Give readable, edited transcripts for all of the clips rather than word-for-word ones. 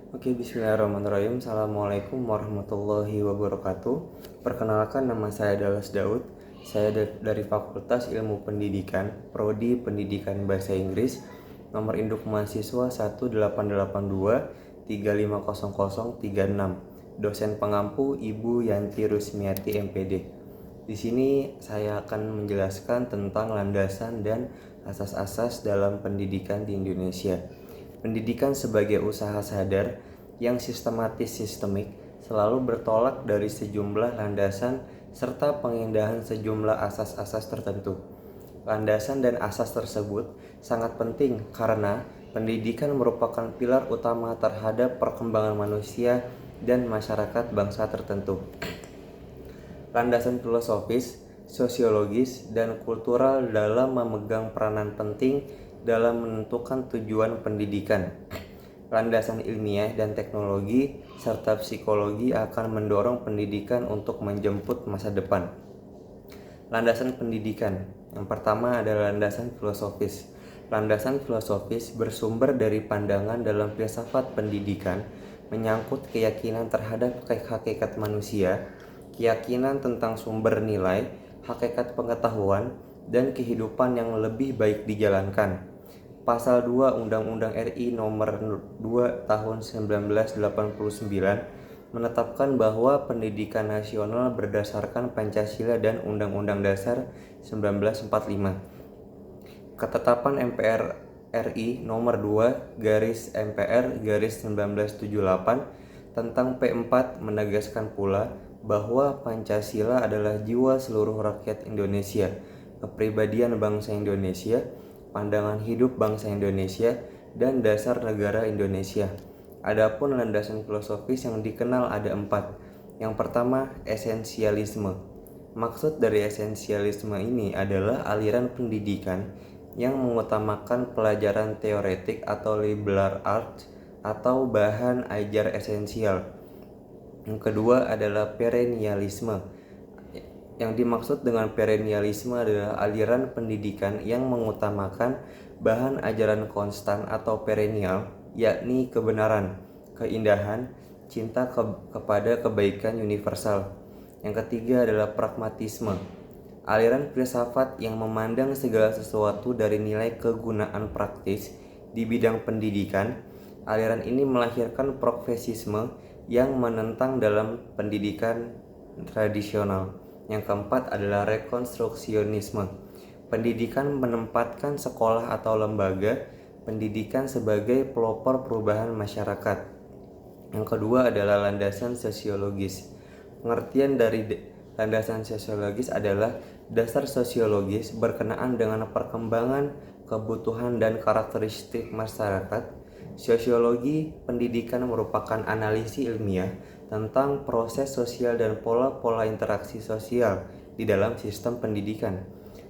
Oke, bismillahirrahmanirrahim. Assalamualaikum warahmatullahi wabarakatuh. Perkenalkan, nama saya Dallas Daud. Saya dari Fakultas Ilmu Pendidikan, Prodi Pendidikan Bahasa Inggris. Nomor induk mahasiswa 18823500036. Dosen pengampu Ibu Yanti Rusmiati MPD. Di sini saya akan menjelaskan tentang landasan dan asas-asas dalam pendidikan di Indonesia. Pendidikan sebagai usaha sadar yang sistemik selalu bertolak dari sejumlah landasan serta pengindahan sejumlah asas-asas tertentu. Landasan dan asas tersebut sangat penting karena pendidikan merupakan pilar utama terhadap perkembangan manusia dan masyarakat bangsa tertentu. Landasan filosofis, sosiologis, dan kultural dalam memegang peranan penting dalam menentukan tujuan pendidikan. Landasan ilmiah dan teknologi serta psikologi akan mendorong pendidikan untuk menjemput masa depan. Landasan pendidikan. Yang pertama adalah landasan filosofis. Landasan filosofis bersumber dari pandangan dalam filsafat pendidikan, menyangkut keyakinan terhadap hakikat manusia, keyakinan tentang sumber nilai, hakikat pengetahuan, dan kehidupan yang lebih baik dijalankan. Pasal 2 Undang-Undang RI Nomor 2 Tahun 1989 menetapkan bahwa pendidikan nasional berdasarkan Pancasila dan Undang-Undang Dasar 1945. Ketetapan MPR RI Nomor 2 MPR 1978 tentang P4 menegaskan pula bahwa Pancasila adalah jiwa seluruh rakyat Indonesia, kepribadian bangsa Indonesia, pandangan hidup bangsa Indonesia, dan dasar negara Indonesia. Adapun landasan filosofis yang dikenal ada 4. Yang pertama, esensialisme. Maksud dari esensialisme ini adalah aliran pendidikan yang mengutamakan pelajaran teoretik atau liberal arts atau bahan ajar esensial. Yang kedua adalah perennialisme. Yang dimaksud dengan perennialisme adalah aliran pendidikan yang mengutamakan bahan ajaran konstan atau perennial, yakni kebenaran, keindahan, cinta kepada kebaikan universal. Yang ketiga adalah pragmatisme. Aliran filsafat yang memandang segala sesuatu dari nilai kegunaan praktis di bidang pendidikan. Aliran ini melahirkan pragmatisme yang menentang dalam pendidikan tradisional. Yang keempat adalah rekonstruksionisme. Pendidikan menempatkan sekolah atau lembaga pendidikan sebagai pelopor perubahan masyarakat. Yang kedua adalah landasan sosiologis. Pengertian dari landasan sosiologis adalah dasar sosiologis berkenaan dengan perkembangan, kebutuhan, dan karakteristik masyarakat. Sosiologi pendidikan merupakan analisis ilmiah tentang proses sosial dan pola-pola interaksi sosial di dalam sistem pendidikan.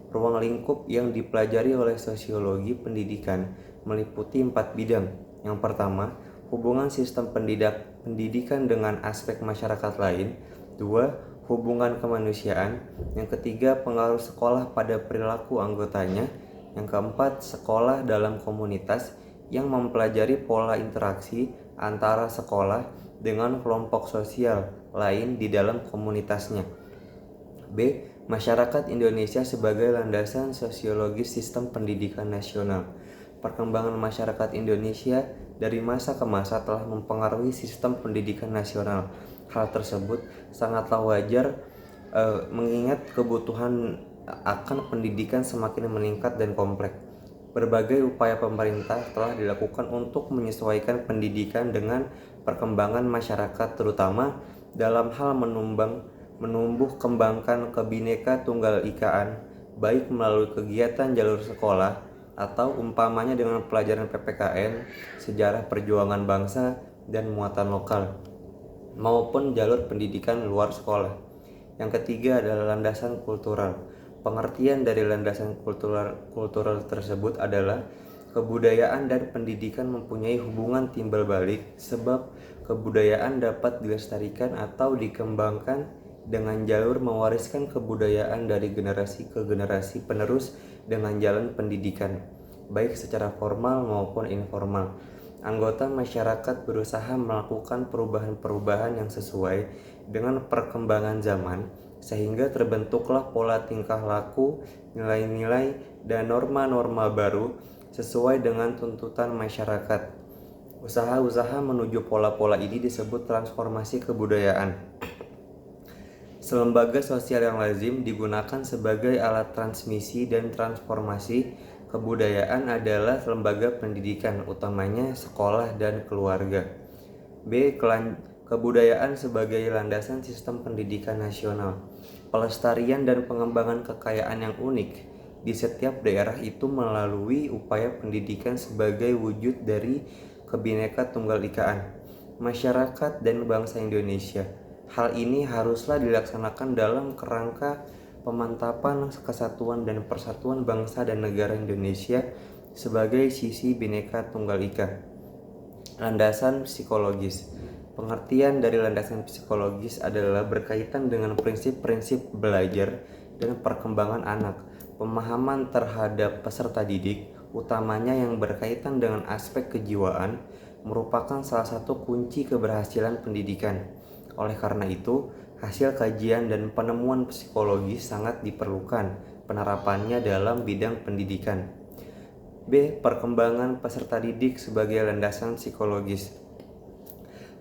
Ruang lingkup yang dipelajari oleh sosiologi pendidikan meliputi 4 bidang. Yang pertama, hubungan sistem pendidikan dengan aspek masyarakat lain. 2. Hubungan kemanusiaan. Yang ketiga, pengaruh sekolah pada perilaku anggotanya. Yang keempat, sekolah dalam komunitas yang mempelajari pola interaksi antara sekolah dengan kelompok sosial lain di dalam komunitasnya. B. Masyarakat Indonesia sebagai landasan sosiologis sistem pendidikan nasional. Perkembangan masyarakat Indonesia dari masa ke masa telah mempengaruhi sistem pendidikan nasional. Hal tersebut sangatlah wajar mengingat kebutuhan akan pendidikan semakin meningkat dan kompleks. Berbagai upaya pemerintah telah dilakukan untuk menyesuaikan pendidikan dengan perkembangan masyarakat, terutama dalam hal menumbuh kembangkan kebineka tunggal ikaan, baik melalui kegiatan jalur sekolah atau umpamanya dengan pelajaran PPKN, sejarah perjuangan bangsa dan muatan lokal, maupun jalur pendidikan luar sekolah. Yang ketiga adalah landasan kultural. Pengertian dari landasan kultural tersebut adalah kebudayaan dan pendidikan mempunyai hubungan timbal balik, sebab kebudayaan dapat dilestarikan atau dikembangkan dengan jalur mewariskan kebudayaan dari generasi ke generasi penerus dengan jalan pendidikan, baik secara formal maupun informal. Anggota masyarakat berusaha melakukan perubahan-perubahan yang sesuai dengan perkembangan zaman, sehingga terbentuklah pola tingkah laku, nilai-nilai, dan norma-norma baru sesuai dengan tuntutan masyarakat. Usaha-usaha menuju pola-pola ini disebut transformasi kebudayaan. Selembaga sosial yang lazim digunakan sebagai alat transmisi dan transformasi kebudayaan adalah lembaga pendidikan, utamanya sekolah dan keluarga. B. Kebudayaan sebagai landasan sistem pendidikan nasional. Pelestarian dan pengembangan kekayaan yang unik di setiap daerah itu melalui upaya pendidikan sebagai wujud dari Kebhinneka Tunggal Ikaan masyarakat dan bangsa Indonesia. Hal ini haruslah dilaksanakan dalam kerangka pemantapan kesatuan dan persatuan bangsa dan negara Indonesia sebagai sisi Bhinneka Tunggal Ika. Landasan psikologis. Pengertian dari landasan psikologis adalah berkaitan dengan prinsip-prinsip belajar dan perkembangan anak, pemahaman terhadap peserta didik, utamanya yang berkaitan dengan aspek kejiwaan, merupakan salah satu kunci keberhasilan pendidikan. Oleh karena itu, hasil kajian dan penemuan psikologis sangat diperlukan penerapannya dalam bidang pendidikan. B. Perkembangan peserta didik sebagai landasan psikologis.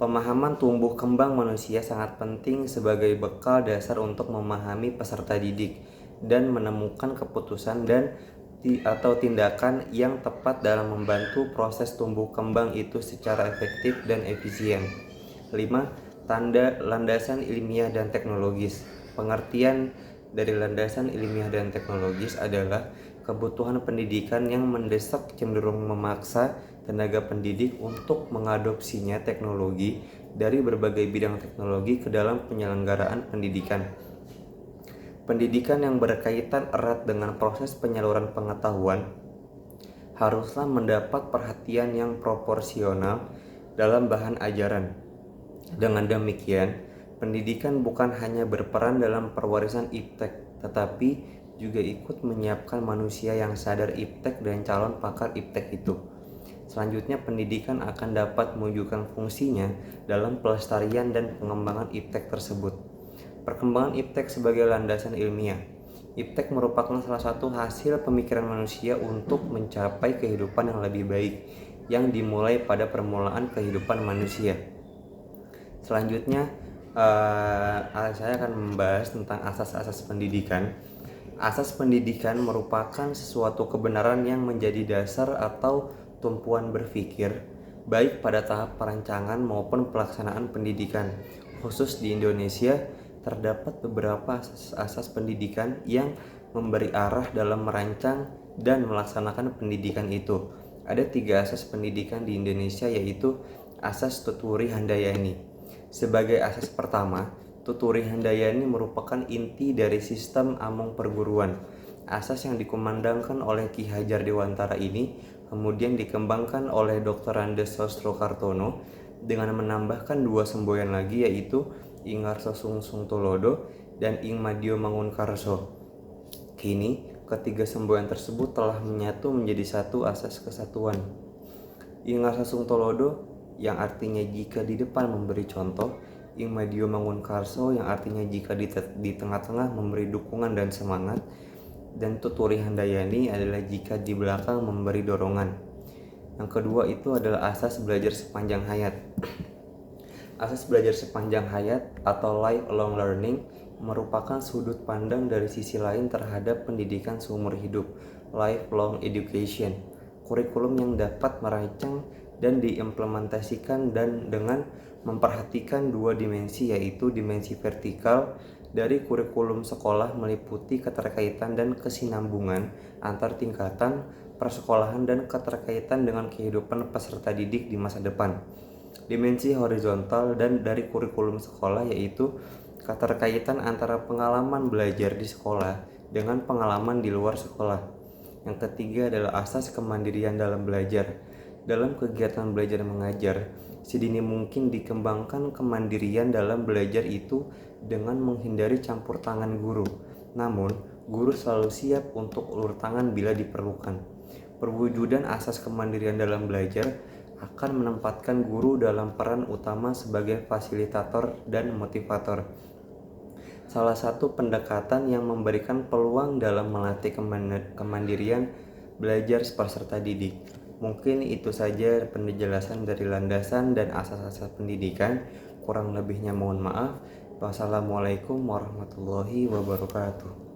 Pemahaman tumbuh kembang manusia sangat penting sebagai bekal dasar untuk memahami peserta didik dan menemukan keputusan atau tindakan yang tepat dalam membantu proses tumbuh kembang itu secara efektif dan efisien. 5. Landasan ilmiah dan teknologis. Pengertian dari landasan ilmiah dan teknologis adalah kebutuhan pendidikan yang mendesak cenderung memaksa tenaga pendidik untuk mengadopsinya teknologi dari berbagai bidang teknologi ke dalam penyelenggaraan pendidikan. Pendidikan yang berkaitan erat dengan proses penyaluran pengetahuan haruslah mendapat perhatian yang proporsional dalam bahan ajaran. Dengan demikian, pendidikan bukan hanya berperan dalam perwarisan iptek, tetapi juga ikut menyiapkan manusia yang sadar iptek dan calon pakar iptek itu. Selanjutnya, pendidikan akan dapat mewujudkan fungsinya dalam pelestarian dan pengembangan iptek tersebut. Perkembangan iptek sebagai landasan ilmiah. Iptek merupakan salah satu hasil pemikiran manusia untuk mencapai kehidupan yang lebih baik yang dimulai pada permulaan kehidupan manusia. Selanjutnya, saya akan membahas tentang asas-asas pendidikan. Asas pendidikan merupakan sesuatu kebenaran yang menjadi dasar atau tumpuan berpikir, baik pada tahap perancangan maupun pelaksanaan pendidikan. Khusus di Indonesia, terdapat beberapa asas pendidikan yang memberi arah dalam merancang dan melaksanakan pendidikan itu. Ada 3 asas pendidikan di Indonesia, yaitu asas Tuturi Handayani. Sebagai asas pertama, Tuturi Handayani merupakan inti dari sistem among perguruan. Asas yang dikumandangkan oleh Ki Hajar Dewantara ini kemudian dikembangkan oleh Dr. Andes Sostrokartono dengan menambahkan 2 semboyan lagi, yaitu Ing Ngarso Sungsung Tulodo dan Ing Madyo Mangunkarso. Kini, ketiga semboyan tersebut telah menyatu menjadi satu asas kesatuan. Ing Ngarso Sungsung Tulodo yang artinya jika di depan memberi contoh, Ing Madyo Mangunkarso yang artinya jika di tengah-tengah memberi dukungan dan semangat, dan Tuturi Handayani adalah jika di belakang memberi dorongan. Yang kedua itu adalah asas belajar sepanjang hayat. Asas belajar sepanjang hayat atau lifelong learning merupakan sudut pandang dari sisi lain terhadap pendidikan seumur hidup, lifelong education, kurikulum yang dapat merancang dan diimplementasikan dan dengan memperhatikan 2 dimensi, yaitu dimensi vertikal dari kurikulum sekolah meliputi keterkaitan dan kesinambungan antar tingkatan persekolahan dan keterkaitan dengan kehidupan peserta didik di masa depan. Dimensi horizontal dan dari kurikulum sekolah, yaitu keterkaitan antara pengalaman belajar di sekolah dengan pengalaman di luar sekolah. Yang ketiga adalah asas kemandirian dalam belajar. Dalam kegiatan belajar mengajar, sedini mungkin dikembangkan kemandirian dalam belajar itu dengan menghindari campur tangan guru. Namun, guru selalu siap untuk ulur tangan bila diperlukan. Perwujudan asas kemandirian dalam belajar akan menempatkan guru dalam peran utama sebagai fasilitator dan motivator. Salah satu pendekatan yang memberikan peluang dalam melatih kemandirian belajar peserta didik. Mungkin itu saja penjelasan dari landasan dan asas-asas pendidikan. Kurang lebihnya mohon maaf. Wassalamualaikum warahmatullahi wabarakatuh.